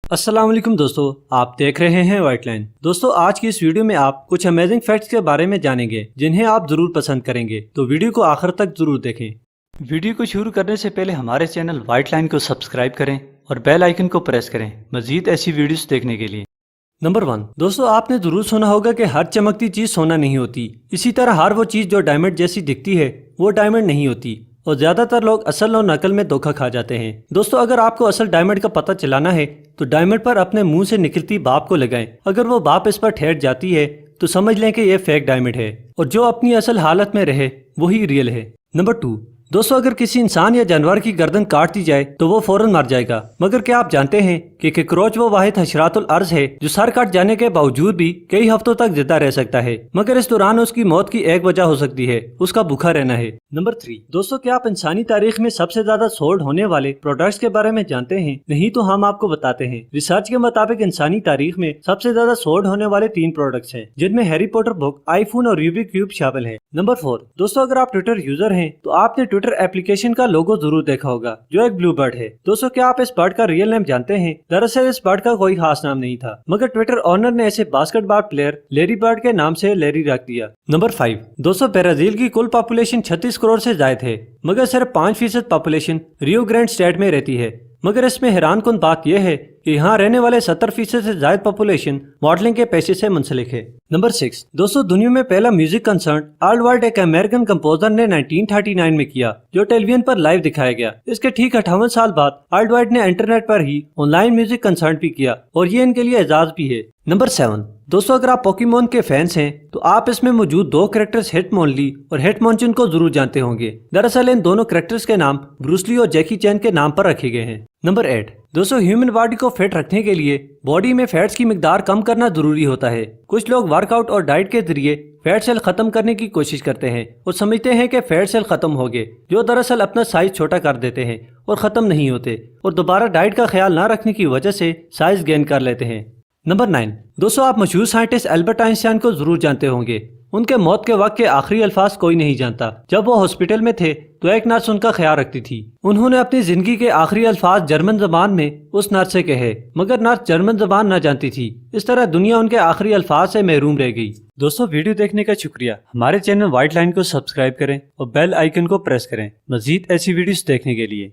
अस्सलाम वालेकुम दोस्तों, आप देख रहे हैं व्हाइट लाइन। दोस्तों, आज की इस वीडियो में आप कुछ अमेजिंग फैक्ट्स के बारे में जानेंगे जिन्हें आप जरूर पसंद करेंगे, तो वीडियो को आखिर तक जरूर देखें। वीडियो को शुरू करने से पहले हमारे चैनल व्हाइट लाइन को सब्सक्राइब करें और बेल आइकन को प्रेस करें मजीद ऐसी वीडियोस देखने के लिए। नंबर 1, दोस्तों आपने जरूर सुना होगा कि हर चमकती चीज सोना नहीं होती। इसी तरह हर वो चीज जो डायमंड जैसी दिखती है वो डायमंड नहीं होती और ज्यादातर लोग असल और नकल में धोखा खा जाते हैं। दोस्तों, अगर आपको असल डायमंड का पता चलाना है तो डायमंड पर अपने मुंह से निकलती बाप को लगाएं। अगर वो बाप इस पर ठहर जाती है तो समझ लें कि यह फेक डायमंड है और जो अपनी असल हालत में रहे वही रियल है। नंबर 2, दोस्तों अगर किसी इंसान या जानवर की गर्दन काट दी जाए तो वो फौरन मर जाएगा, मगर क्या आप जानते हैं कि कॉकरोच वो वाहिद हशरातुल अर्ज है जो सर कट जाने के बावजूद भी कई हफ्तों तक जिंदा रह सकता है, मगर इस दौरान उसकी मौत की एक वजह हो सकती है उसका भूखा रहना है। नंबर 3, दोस्तों क्या आप इंसानी तारीख में सबसे ज्यादा सोल्ड होने वाले प्रोडक्ट्स के बारे में जानते हैं? नहीं तो हम आपको बताते हैं। रिसर्च के मुताबिक इंसानी तारीख में सबसे ज्यादा सोल्ड होने वाले 3 प्रोडक्ट्स हैं, जिनमें हैरी पॉटर बुक, आईफोन और रूबिक क्यूब शामिल है। नंबर 4, दोस्तों अगर आप ट्विटर यूजर हैं तो आपने ट्विटर एप्लीकेशन का लोगो जरूर देखा होगा जो एक ब्लू बर्ड है। दोस्तों क्या आप इस बर्ड का रियल नेम जानते हैं? दरअसल इस बर्ड का कोई खास नाम नहीं था, मगर ट्विटर ओनर ने इसे बास्केटबॉल प्लेयर लैरी बर्ड के नाम से लैरी रख दिया। नंबर 5, दोस्तों ब्राजील की कुल पॉपुलेशन 36 करोड़ से ज्यादा है, मगर सिर्फ 5% पॉपुलेशन रियो ग्रांड स्टेट में रहती है। मगर इसमें हैरानकुन बात यह है कि यहाँ रहने वाले 70% से ज्यादा पॉपुलेशन मॉडलिंग के पेशे से मुंसलिक है। नंबर 6, दोस्तों दुनिया में पहला म्यूजिक कंसर्ट अर्ल वर्ल्ड एक अमेरिकन कंपोजर ने 1939 में किया जो टेलीविजन पर लाइव दिखाया गया। इसके ठीक 58 साल बाद अर्ल वर्ल्ड ने इंटरनेट पर ही ऑनलाइन म्यूजिक कंसर्ट भी किया और ये इनके लिए एजाज भी है। नंबर 7, दोस्तों अगर आप पोकेमोन के फैंस हैं तो आप इसमें मौजूद 2 कैरेक्टर्स हिटमोनली और हिटमोनचिन को जरूर जानते होंगे। दरअसल इन दोनों कैरेक्टर्स के नाम ब्रूस ली और जैकी चैन के नाम पर रखे गए हैं। नंबर 8, दोस्तों ह्यूमन बॉडी को फिट रखने के लिए बॉडी में फैट्स की मिकदार कम करना जरूरी होता है। कुछ लोग वर्कआउट और डाइट के जरिए फैट सेल खत्म करने की कोशिश करते हैं और समझते हैं कि फैट सेल खत्म हो गए, जो दरअसल अपना साइज छोटा कर देते हैं और खत्म नहीं होते और दोबारा डाइट का ख्याल न रखने की वजह से साइज गेन कर लेते हैं। नंबर 9, दोस्तों आप मशहूर साइंटिस्ट एल्बर्ट आइंस्टाइन को जरूर जानते होंगे। उनके मौत के वक्त के आखिरी अल्फाज कोई नहीं जानता। जब वो हॉस्पिटल में थे तो एक नर्स उनका ख्याल रखती थी। उन्होंने अपनी जिंदगी के आखिरी अल्फाज जर्मन जबान में उस नर्स से कहे, मगर नर्स जर्मन जबान न जानती थी। इस तरह दुनिया उनके आखिरी अल्फाज से महरूम रह गई। दोस्तों वीडियो देखने का शुक्रिया। हमारे चैनल व्हाइट लाइन को सब्सक्राइब करें और बेल आइकन को प्रेस करें मजीद ऐसी वीडियोस देखने के लिए।